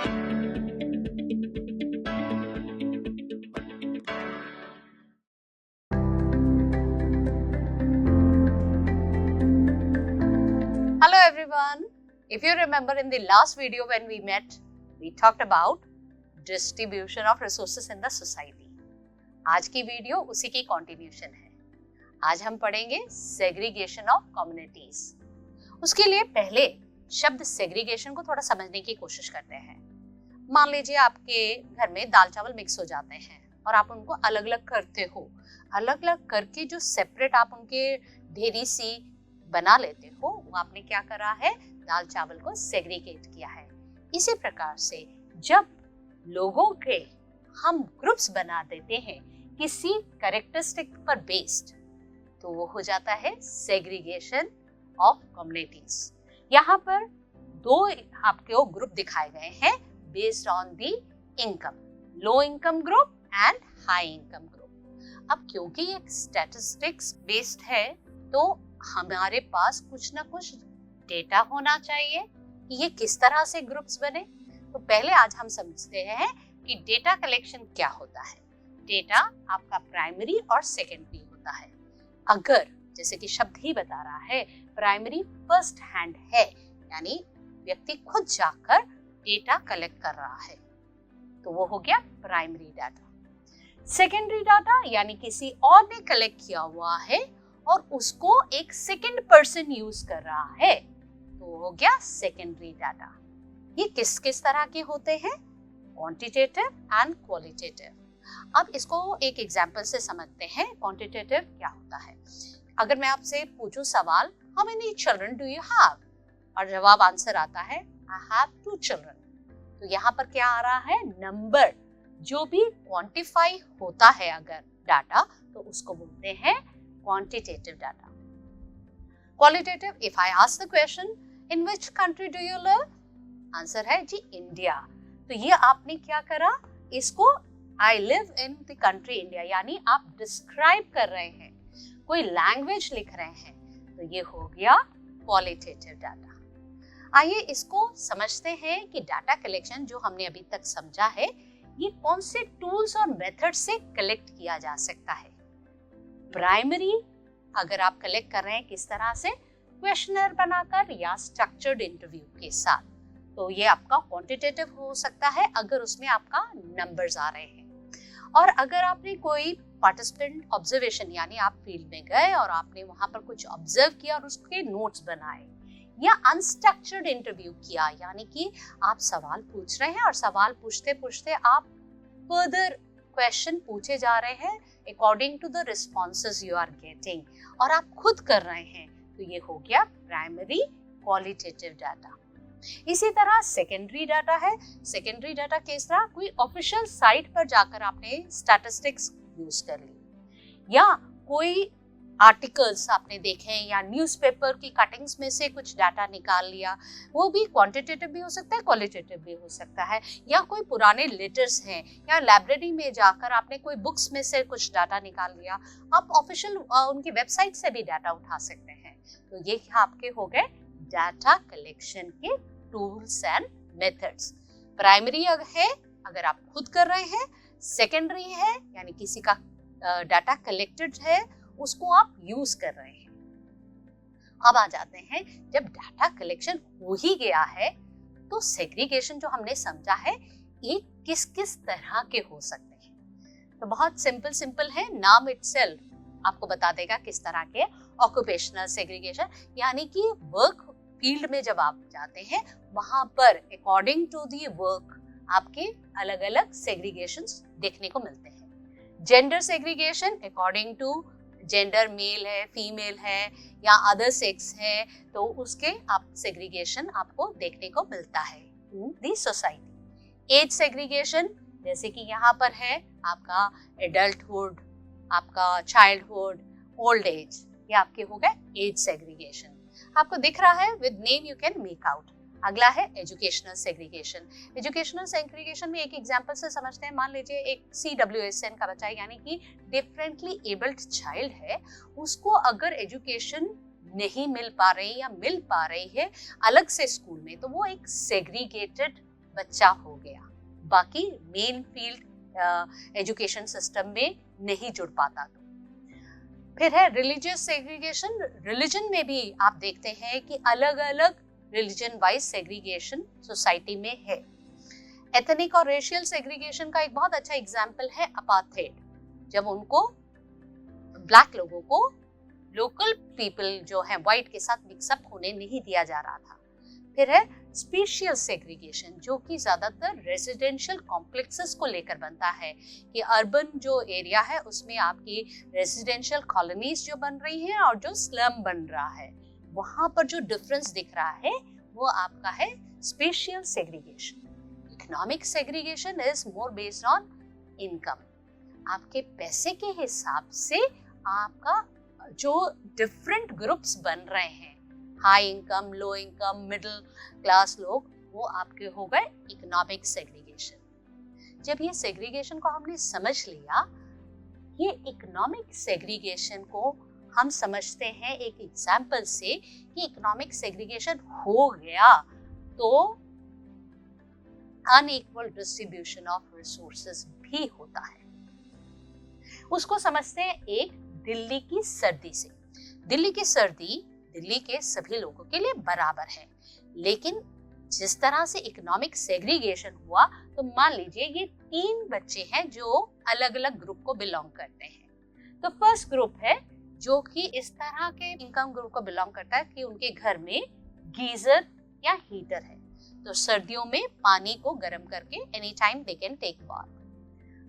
Hello everyone. If you remember in the last video when we met, we talked about distribution of resources in the society. आज की video उसी की continuation है। आज हम पढ़ेंगे सेग्रीगेशन ऑफ कम्युनिटीज। उसके लिए पहले शब्द सेग्रीगेशन को थोड़ा समझने की कोशिश करते हैं। मान लीजिए आपके घर में दाल चावल मिक्स हो जाते हैं और आप उनको अलग अलग करते हो। अलग अलग करके जो सेपरेट आप उनके ढेरी सी बना लेते हो, वो आपने क्या करा है, दाल चावल को सेग्रीगेट किया है। इसी प्रकार से जब लोगों के हम ग्रुप्स बना देते हैं किसी कैरेक्टरिस्टिक पर बेस्ड, तो वो हो जाता है सेग्रीगेशन ऑफ कम्युनिटीज। यहाँ पर दो आपके ग्रुप दिखाए गए हैं based on the income, low income group and high income group. अब क्योंकि ये स्टैटिस्टिक्स बेस्ड है, तो हमारे पास कुछ ना कुछ डेटा होना चाहिए कि ये किस तरह से ग्रुप्स बने। तो पहले आज हम समझते हैं कि डेटा कलेक्शन क्या होता है। डेटा आपका प्राइमरी और सेकेंडरी होता है। अगर जैसे कि शब्द ही बता रहा है, प्राइमरी फर्स्ट हैंड है, यानी व्यक्ति खुद जाकर डेटा कलेक्ट कर रहा है, तो वो हो गया प्राइमरी डाटा। सेकेंडरी डाटा यानी किसी और ने कलेक्ट किया हुआ है और उसको एक सेकेंड पर्सन यूज कर रहा है, तो हो गया सेकेंडरी डाटा। ये किस किस तरह के होते हैं? Quantitative and qualitative. अब इसको एक एग्जांपल से समझते हैं क्वांटिटेटिव क्या होता है। अगर मैं आपसे पूछूं सवाल, how many children do you have, और जवाब आंसर आता है आई हैव 2 चिल्ड्रन, तो यहाँ पर क्या आ रहा है, नंबर। जो भी क्वांटिफाई होता है अगर डाटा, तो उसको बोलते हैं quantitative data. Qualitative, if I ask the question, in which country do you live? Answer है जी इंडिया। तो ये आपने क्या करा, इसको I live in the country India, यानी आप डिस्क्राइब कर रहे हैं, कोई लैंग्वेज लिख रहे हैं, तो ये हो गया क्वालिटेटिव डाटा। आइए इसको समझते हैं कि डाटा कलेक्शन जो हमने अभी तक समझा है, ये कौन से टूल्स और मेथड से कलेक्ट किया जा सकता है। प्राइमरी अगर आप कलेक्ट कर रहे हैं किस तरह से, क्वेश्चनर बनाकर या स्ट्रक्चर्ड इंटरव्यू के साथ, तो ये आपका क्वांटिटेटिव हो सकता है अगर उसमें आपका नंबर्स आ रहे हैं। और अगर आपने कोई पार्टिसिपेंट ऑब्जर्वेशन, यानी आप फील्ड में गए और आपने वहां पर कुछ ऑब्जर्व किया और उसके नोट्स बनाए, या अनस्ट्रक्चर्ड इंटरव्यू किया, यानी कि आप सवाल पूछ रहे हैं और सवाल पूछते पूछते आप फर्दर क्वेश्चन पूछे जा रहे हैं according to the responses you are getting, और आप खुद कर रहे हैं, तो ये हो गया प्राइमरी क्वालिटेटिव डाटा। इसी तरह सेकेंडरी डाटा है। सेकेंडरी डाटा किस तरह, कोई ऑफिशियल साइट पर जाकर आपने स्टैटिस्टिक्स यूज कर ली, या कोई आर्टिकल्स आपने देखे या न्यूज़पेपर की कटिंग्स में से कुछ डाटा निकाल लिया, वो भी क्वांटिटेटिव भी हो सकता है, क्वालिटेटिव भी हो सकता है। या कोई पुराने लेटर्स हैं, या लाइब्रेरी में जाकर आपने कोई बुक्स में से कुछ डाटा निकाल लिया, आप ऑफिशियल उनकी वेबसाइट से भी डाटा उठा सकते हैं। तो ये आपके हो गए डाटा कलेक्शन के टूल्स एंड मेथड्स। प्राइमरी है अगर आप खुद कर रहे हैं, सेकेंडरी है यानी किसी का डाटा कलेक्टेड है, उसको आप यूज कर रहे हैं। अब आ जाते हैं, जब डाटा कलेक्शन हो ही गया है, तो सेग्रीगेशन जो हमने समझा है, ये किस किस तरह के हो सकते हैं। तो बहुत सिंपल है, नाम इटसेल्फ आपको बता देगा किस तरह के। ऑक्यूपेशनल सेग्रीगेशन यानी कि वर्क फील्ड में जब आप जाते हैं, वहां पर अकॉर्डिंग टू दी वर्क आपके अलग अलग सेग्रीगेशंस देखने को मिलते हैं। Gender segregation according to gender, male है, फीमेल है या अदर सेक्स है, तो उसके आप सेग्रीगेशन आपको देखने को मिलता है इन दी सोसाइटी। एज सेग्रीगेशन जैसे कि यहाँ पर है आपका एडल्टहुड, आपका चाइल्डहुड, ओल्ड एज, ये आपके हो गए एज सेग्रीगेशन। आपको दिख रहा है, with name you can make out. अगला है एजुकेशनल सेग्रीगेशन। एजुकेशनल सेग्रीगेशन में एक एग्जांपल से समझते हैं। मान लीजिए एक CWSN का बच्चा है, यानी कि डिफरेंटली एबल्ड चाइल्ड है, उसको अगर एजुकेशन नहीं मिल पा रही या मिल पा रही है अलग से स्कूल में, तो वो एक सेग्रीगेटेड बच्चा हो गया, बाकी मेन फील्ड एजुकेशन सिस्टम में नहीं जुड़ पाता। तो फिर है रिलीजियस सेग्रीगेशन। रिलीजन में भी आप देखते हैं कि अलग अलग रिलीजन वाइज सेग्रीगेशन सोसाइटी में है। एथनिक और रेशियल सेग्रीगेशन का एक बहुत अच्छा एग्जाम्पल है अपार्थाइड, जब उनको ब्लैक लोगों को लोकल पीपल जो है व्हाइट के साथ मिक्सअप होने नहीं दिया जा रहा था। फिर है स्पेशियल सेग्रीगेशन, जो कि ज्यादातर रेजिडेंशियल कॉम्प्लेक्सेस को लेकर बनता है कि अर्बन जो एरिया है उसमें आपकी रेजिडेंशियल कॉलोनीज जो बन रही हैं और जो स्लम बन रहा है, वहां पर जो डिफरेंस दिख रहा है वो आपका है spatial segregation. Economic segregation is more based on income. आपके पैसे के हिसाब से आपका जो डिफरेंट ग्रुप्स बन रहे हैं, high income, low income, middle class लोग, वो आपके हो गए इकोनॉमिक सेग्रीगेशन। जब ये सेग्रीगेशन को हमने समझ लिया, ये इकोनॉमिक सेग्रीगेशन को हम समझते हैं एक एग्जाम्पल से कि इकोनॉमिक सेग्रीगेशन हो गया तो अनइक्वल डिस्ट्रीब्यूशन ऑफ रिसोर्सेज भी होता है। उसको समझते हैं एक दिल्ली की सर्दी से। दिल्ली की सर्दी दिल्ली के सभी लोगों के लिए बराबर है, लेकिन जिस तरह से इकोनॉमिक सेग्रीगेशन हुआ, तो मान लीजिए ये 3 बच्चे हैं जो अलग अलग ग्रुप को बिलोंग करते हैं। तो फर्स्ट ग्रुप है जो कि इस तरह के इनकम ग्रुप को बिलोंग करता है कि उनके घर में गीजर या हीटर है, तो सर्दियों में पानी को गर्म करके any time they can take bath.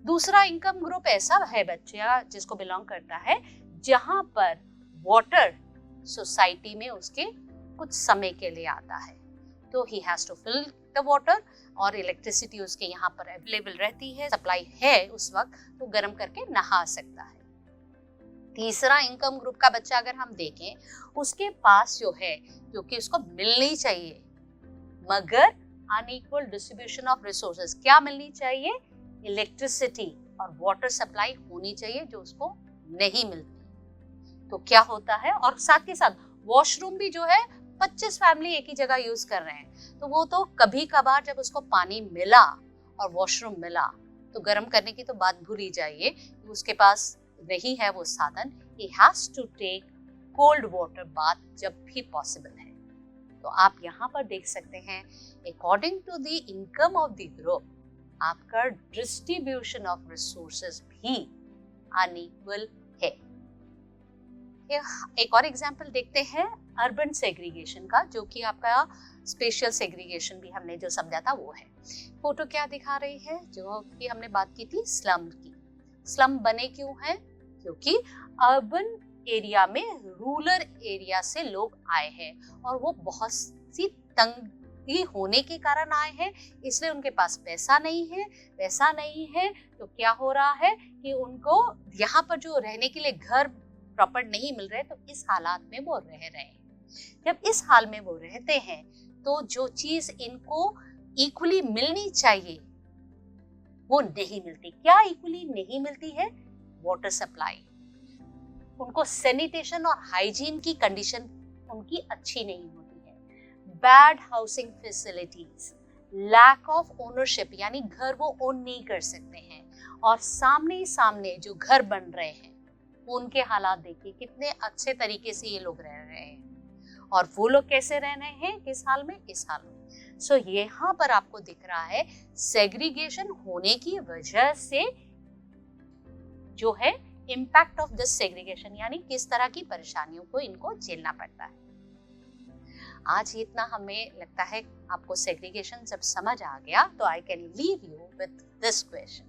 दूसरा इनकम ग्रुप ऐसा है बच्चा जिसको बिलोंग करता है जहां पर वाटर सोसाइटी में उसके कुछ समय के लिए आता है, तो he has to fill the water और इलेक्ट्रिसिटी उसके यहाँ पर अवेलेबल रहती है, सप्लाई है उस वक्त, तो गर्म करके नहा सकता है। तीसरा इनकम ग्रुप का बच्चा अगर हम देखें, उसके पास जो है, क्योंकि उसको मिलनी चाहिए मगर अनइक्वल डिस्ट्रीब्यूशन ऑफ रिसोर्सेज, क्या मिलनी चाहिए? इलेक्ट्रिसिटी और वाटर सप्लाई होनी चाहिए जो उसको नहीं मिलती। तो क्या होता है, और साथ के साथ वॉशरूम भी जो है 25 फैमिली एक ही जगह यूज कर रहे हैं, तो वो तो कभी कभार जब उसको पानी मिला और वॉशरूम मिला तो गर्म करने की तो बात भूल ही जाइए, उसके पास नहीं है वो साधन। He has to take cold water bath जब भी पॉसिबल है। तो आप यहाँ पर देख सकते हैं according to the income of the group आपका डिस्ट्रीब्यूशन ऑफ रिसोर्सेज भी अनइक्वल है। एक और एग्जाम्पल देखते हैं अर्बन सेग्रीगेशन का, जो कि आपका स्पेशियल सेग्रीगेशन भी हमने जो समझा था वो है। फोटो क्या दिखा रही है, जो कि हमने बात की थी स्लम की। स्लम बने क्यों हैं? क्योंकि अर्बन एरिया में रूरल एरिया से लोग आए हैं और वो बहुत सी तंगी होने के कारण आए हैं, इसलिए उनके पास पैसा नहीं है। पैसा नहीं है तो क्या हो रहा है कि उनको यहाँ पर जो रहने के लिए घर प्रॉपर नहीं मिल रहे, तो इस हालात में वो रह रहे हैं। जब इस हाल में वो रहते हैं तो जो चीज इनको इक्वली मिलनी चाहिए वो नहीं मिलती। क्या इक्वली नहीं मिलती है? Water supply. उनको सैनिटेशन और हाइजीन की कंडीशन उनकी अच्छी नहीं होती है। Bad housing facilities, lack of ownership, यानी घर वो ओन नहीं कर सकते हैं, और सामने सामने जो घर बन रहे हैं उनके हालात देखिए कितने अच्छे तरीके से ये लोग रह रहे हैं, और वो लोग कैसे रह रहे हैं किस हाल में? इस हाल में। सो यहाँ पर आपको दिख रहा है सेग्रीगेशन होने की वजह से जो है इम्पैक्ट ऑफ दिस सेग्रीगेशन, यानी किस तरह की परेशानियों को इनको झेलना पड़ता है। आज इतना हमें लगता है आपको सेग्रीगेशन जब समझ आ गया, तो I can leave you with this question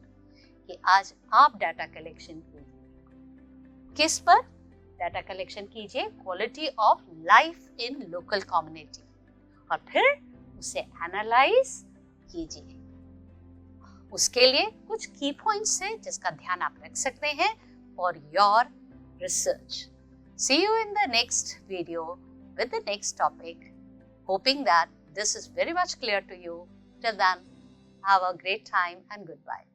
कि आज आप डाटा कलेक्शन कीजिए। किस पर डाटा कलेक्शन कीजिए? Quality of life in local community, और फिर उसे एनालाइज कीजिए। उसके लिए कुछ की पॉइंट्स हैं जिसका ध्यान आप रख सकते हैं for your research. See you in the next video with the next topic. Hoping that this is very much clear to you. Till then, have a great time and goodbye.